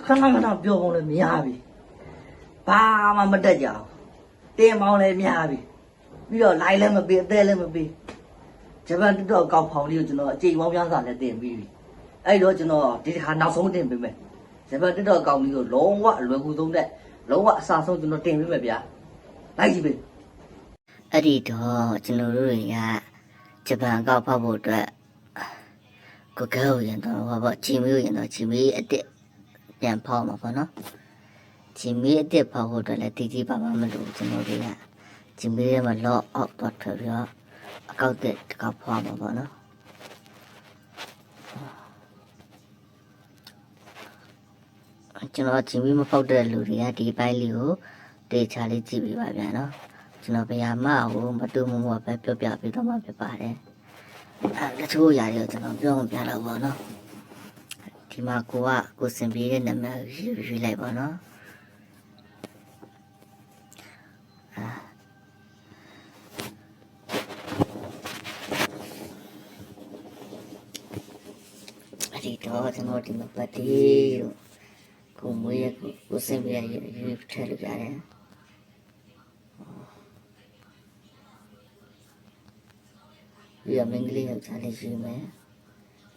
ခဏခဏပြောပုံလည်းများပြီဘာမှမတက်ကြဘူးတင်ပေါင်းလည်းများပြီပြီးတော့လိုက်လည်းမပေးအသေးလည်းမပေးဂျပန်တော့ကောက်ဖောင်လေးကိုကျွန်တော်အချိန်ပေါင်းများစွာလည်းတင်ပြီးပြီအဲ့တော့ကျွန်တော်ဒီတစ်ခါနောက်ဆုံးတင်ပေးမယ်ဂျပန်တော့ကောက်လေးကိုလုံးဝအလွယ်ကူဆုံးတဲ့လုံးဝအစားဆုံးကျွန်တော်တင်ပေးမယ်ဗျာလိုက်ကြည့်ပေးအဲ့ဒီတော့ကျွန်တော်တို့တွေကဂျပန်ကောက်ဖောက်ဖို့အတွက်ကိုကောက်ရင်တော့ဘာချီမီရင်တော့ချီမီအစ်စ်ပြန်ဖောက်မှာပေါ့နော်ချီမီအစ်စ်ဖောက်ဖို့အတွက်လည်းတည်ကြည်ပါမလို့ကျွန်တော်တွေကချီမီရဲ့မှာလော့အောက်တော့ထွက်ပြီးတော့အကောက်တဲ့တကောက်ဖောက်မှာပေါ့နော်ကျွန်တော်ချီမီမဖောက်တဲ့လူတွေကဒီပိုင်းလေးကိုတေချာလေးကြည့်ပြီးပါဗျာနော်ကျွန်တော်ဗျာမကိုမတူမမပဲပြောပြပြီးတော့မှဖြစ်ပါတယ်တချို့ຢာတွေကျွန်တော်ပြောပြတော့ပေါ့နော်ဒီမှာကိုစင်ပြေးတဲ့နာမည်ရွေးလိုက်ပါနော်အဲ့ဒီတော့ကျွန်တော်ဒီမှာပတ်တီးကိုမွေးကိုစင်ပြေးရွေးထည့်လို့ရတယ်ဒီအမင်္ဂလိပ်ရောက်ချလေးရှိမယ်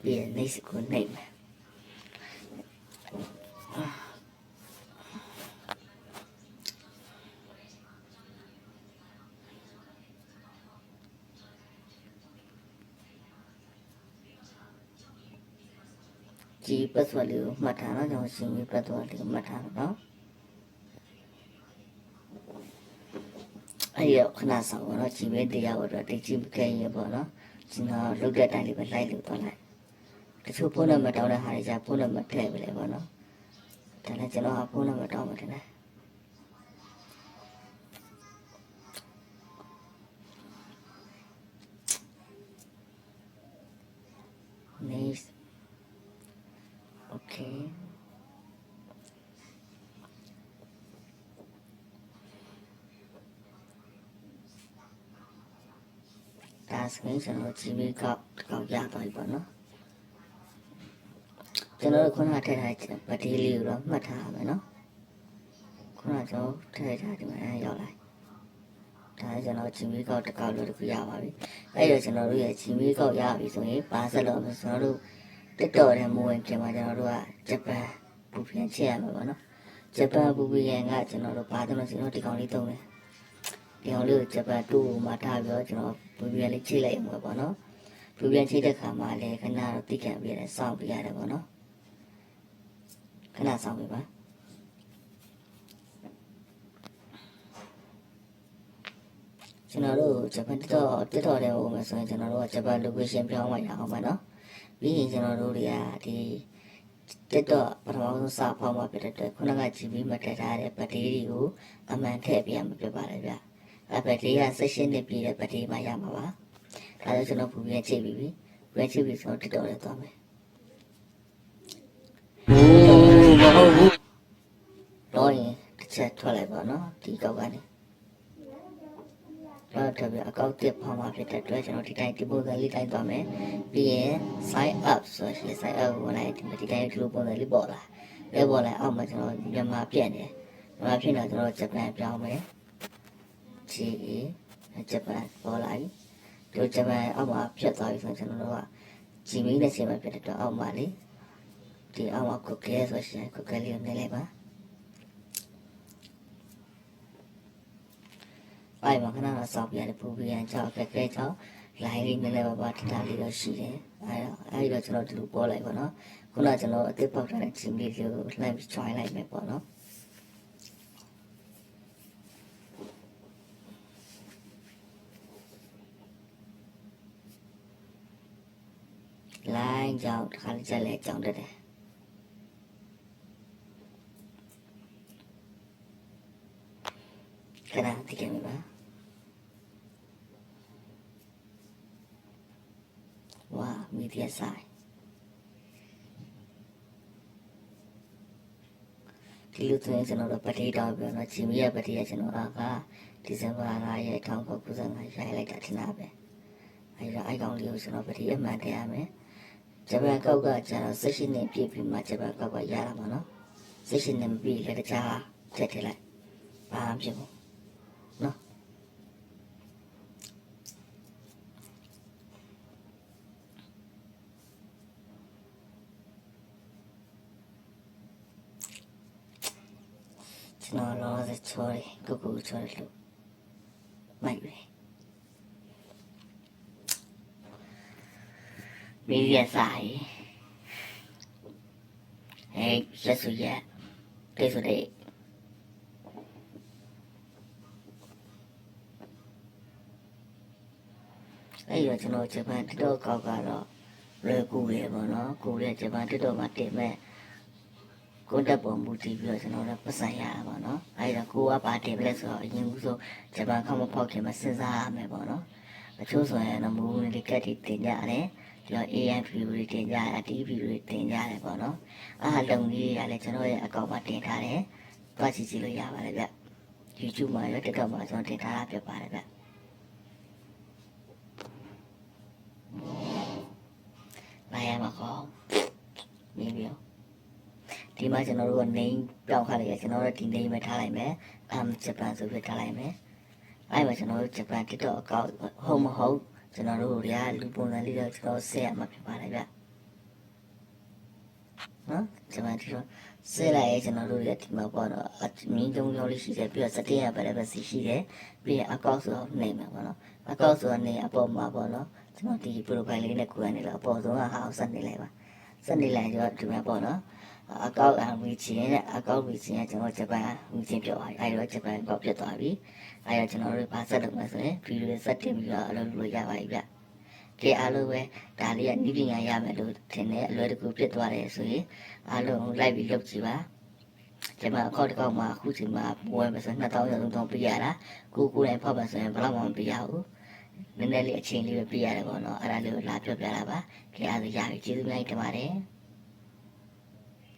ဒီနေစကိုနေမယ်ဒီပတ်စဝလေးကိုမှတ်ထားတော့ကျွန်တော်ရှင်ပြီးပတ်စဝလေးကိုမှတ်ထားတော့နော်အဲ့ရခဏဆောင်တော့ဒီပဲတရားဝတ်တော့တိတ်ကြည့်ခဲ့ရပေါ့နော်ကျွန်တော်လုတ်တဲ့အတိုင်းလေးပဲလိုက်လို့တော့လိုက်တချို့ဖုန်းနံပါတ်တောင်းတဲ့ဟာတွေじゃဖုန်းနံပါတ်ထည့်ไปလေပေါ့နော်ဒါနဲ့ကျွန်တော်ကဖုန်းနံပါတ်တောင်းမှတယ်nice okayဒါဆိုရင်ကျွန်တော် GB ကောက်ရသွားပြီပေါ့နော်ကျွန်တော်ခုနထည့်ထားတဲ့ပတိလေးကိုတော့မှတ်ထားရမယ်နော်ခုနကျွန်တော်ထည့်ထားဒီမှာရောက်လာဒါကျွန်တော် GB ကောက်တစ်ကောက်လို့တခုရပါပြီအဲ့တော့ကျွန်တော်တို့ရဲ့ GB ကောက်ရပြီဆိုရင်ဘာဆက်လို့လဲကျွန်တော်တို့တက်တော်တဲ့မိုးဝင်ပြင်မှာကျွန်တော်တို့ကဂျပန်ပူပြန်ချက်ရမှာပေါ့နော်ဂျပန်ပူပြန်ကကျွန်တော်တို့ဘာကျွန်တော်ဒီကောင်လေးသုံးတယ်ဒီကောင်လေးကိုဂျပန်တူမှာထားပြီးတော့ကျွန်တော်ပူပြန်လေးချိတ်လိုက်ရမှာပေါ့နော်ပူပြန်ချိတ်တဲ့ခါမှာလည်းခဏတော့တိကျပြီးရတယ်စောင့်ပြရတယ်ပေါ့နော်ခဏစောင့်ပြပါကျွန်တော်တို့ဂျပန်တက်တော်တဲ့ဟိုမှာဆိုရင်ကျွန်တော်တို့ကဂျပန် location ပြောင်းမှရအောင်ပါနော်ပြီးရင်ကျွန်တော်တို့တွေကဒီတက်တော့ပထမဆုံးစဖောက်မှဖြစ်တဲ့အတွက်ခုနက GB မှာထည့်ထားတဲ့ဘက်ထရီတွေကိုအမှန်ထည့်ပြရမှာဖြစ်ပါတယ်ဗျဘက်ထရီက16နှစ်ပြည့်တဲ့ဘက်ထရီမှရမှာပါဒါဆိုကျွန်တော်ပူပြန်ချိန်ပြီးပြန်ချိန်ပြီးဆိုတော့တက်တော်လဲသွားမယ်မဟုတ်ဘူးတော့ရင်တစ်ချက်ထွက်လိုက်ပါနော်ဒီကောက်ကနေတော့တပြအကောက်တစ်ဖောက်မှဖြစ်တဲ့အတွက်ကျွန်တော်ဒီတိုင်းဒီပုံစံလေးတိုင်းသွားမယ်ပြီးရင် sign up ဆိုရင် sign up ဝင်လိုက်ဒီတိုင်းဒီလိုပုံစံလေးပေါ်လာလဲပေါ်လာအောက်မှာကျွန်တော်မြန်မာပြက်နေမြန်မာဖြစ်တော့ကျွန်တော်ဂျပန်ပြောင်းမယ် GE ဂျပန်ပေါ်လာပြီဒီဂျပန်အောက်မှာဖြတ်သွားပြီဆိုကျွန်တော်တို့က GB နဲ့ချိန်မှဖြစ်တဲ့အတွက်အောက်မှာလေဒီအောက်မှာကိုကဲဆိုရှင်ကိုကဲလေးကိုနေလိုက်ပါအဲ့မှာခဏတော့စောင့်ပြရတယ်ပူပြန်ကြောက်ကဲကြောက်လိုင်းလေးနည်းနည်းပါထထားလေးတော့ရှိတယ်အဲ့တော့ကျွန်တော်ဒီလိုပေါ်လိုက်ပါတော့ခုနကကျွန်တော်အသေးပေါက်ထားတဲ့ team လေးကိုလှမ်းပြီး join လိုက်မယ်ပေါ့နော်လိုင်းကြောက်တစ်ခါလေးချက်လဲကြောင်တက်တယ်ခဏတိကျမယ်ပါဝါမီဒီယာဆိုင်ဒီလိုဆိုရင်ကျွန်တော်တို့ပတိတောင်းပြောတော့ဂျီမီရဲ့ပတိရကျွန်တော်ကဒီဇင်ဘာ9ရက်1995ရိုက်လိုက်တာထင်တာပဲအဲဒီတော့အိုက်ကောင်လေးကိုကျွန်တော်ပတိအမှန်တရမယ် ဂျပန်ကောက်ကကျတော့16နှစ်ပြည့်ပြီးမှဂျပန်ကောက်ကရတာပါနော်16နှစ်မပြည့်လည်းတခြားထည့်ထည့်လိုက်ဘာမှဖြစ်ဘူးနော်ကျွန်တော်လောစချော်ရီကိုကိုချော်ရီလို့မိုက်ပဲမီးရဆိုင်ရက်စုရက်တေးဆိုတဲ့အဲ့ရကျွန်တော်ဂျပန်တစ်တော့ကောက်ကတော့လွယ်ကူတယ်ပေါ့နော်ကိုရဲ့ဂျပန်တစ်တော့မှာတင်မဲ့ကိုတက်ပုံမူတည်ပြီးတော့ကျွန်တော်တို့ပတ်စံရတာပေါ့နော်အဲ့ဒါကိုကပါတင်ပလက်ဆိုတော့အရင်ကဆိုဂျပန်ခောက်မဖောက်ခင်မှာစဉ်းစားရမယ်ပေါ့နော်အချို့ဆိုရင်တော့မူဒီကက်တီတင်ကြတယ်ဒီတော့ AM view တွေတင်ကြတယ် TV view တွေတင်ကြတယ်ပေါ့နော်အားလုံးကြီးရလဲကျွန်တော်ရဲ့အကောင့်မှာတင်ထားတယ်တွားကြည့်ကြည့်လို့ရပါတယ်ဗျ YouTube မှာရော TikTok မှာကျွန်တော်တင်ထားတာဖြစ်ပါတယ်ဗျဘာရမှာခေါ်မင်းပြောဒီမှာကျွန်တော်တို့က name ပြောင်းခါလိုက်ရကျွန်တော်တို့ဒီ name ပဲထားလိုက်မယ်ဂျပန်ဆိုပြီးထားလိုက်မယ်အဲ့မှာကျွန်တော်တို့ဂျပန် TikTok အကောင့်ဟုတ်မဟုတ်ကျွန်တော်တို့တွေကလူပုံစံလေးတော့ကျွန်တော်ဆက်ရမှာဖြစ်ပါတယ်ဗျနော်ဂျပန် TikTok ဆက်လိုက်ရင်ကျွန်တော်တို့ရဲ့ဒီမှာပေါ့တော့မင်းတုံးရောလေးရှိတယ်ပြီးတော့စတင်ရပါတယ်ပဲစီရှိတယ်ပြီးရင်အကောင့်ဆိုတော့နေမှာပေါ့နော်အကောင့်ဆိုတော့နေအပေါ်မှာပေါ့နော်ကျွန်တော်ဒီ profile လေးနဲ့ကိုယ်ကနေတော့အပေါ်ဆုံးကဟာအောင်ဆက်နေလိုက်ပါဆက်နေလိုက်တော့ဒီမှာပေါ့နော်အကောင့်ဝီချင်နဲ့အကောင့်ဝီချင်ကကျွန်တော်ဂျပန်ဝီချင်ပြောသွားပြီအဲဒီတော့ဂျပန်ကောက်ပြတ်သွားပြီအဲဒီတော့ကျွန်တော်တို့ဘာဆက်လုပ်မလဲဆိုရင်ဗီဒီယိုဆက်တင်ပြီးတော့အလုပ်လုပ်လို့ရပါပြီဗျကဲအားလုံးပဲဒါလေးကဤပညာရမယ်လို့ထင်တယ်အလွယ်တကူပြတ်သွားတယ်ဆိုရင်အားလုံးလိုက်ပြီးလုပ်ကြည့်ပါဂျပန်အကောင့်တစ်ကောက်မှာအခုချိန်မှာဝယ်မယ်ဆို2000 3000ပေးရတာကိုတိုင်းဖောက်ပါဆိုရင်ဘယ်တော့မှမပေးရဘူးနည်းနည်းလေးအချိန်လေးပဲပေးရတယ်ပေါ့နော်အဲ့ဒါလေးကိုလာပြောပြတာပါကဲအားလုံးရပြီကျေးဇူးများတင်ပါတယ်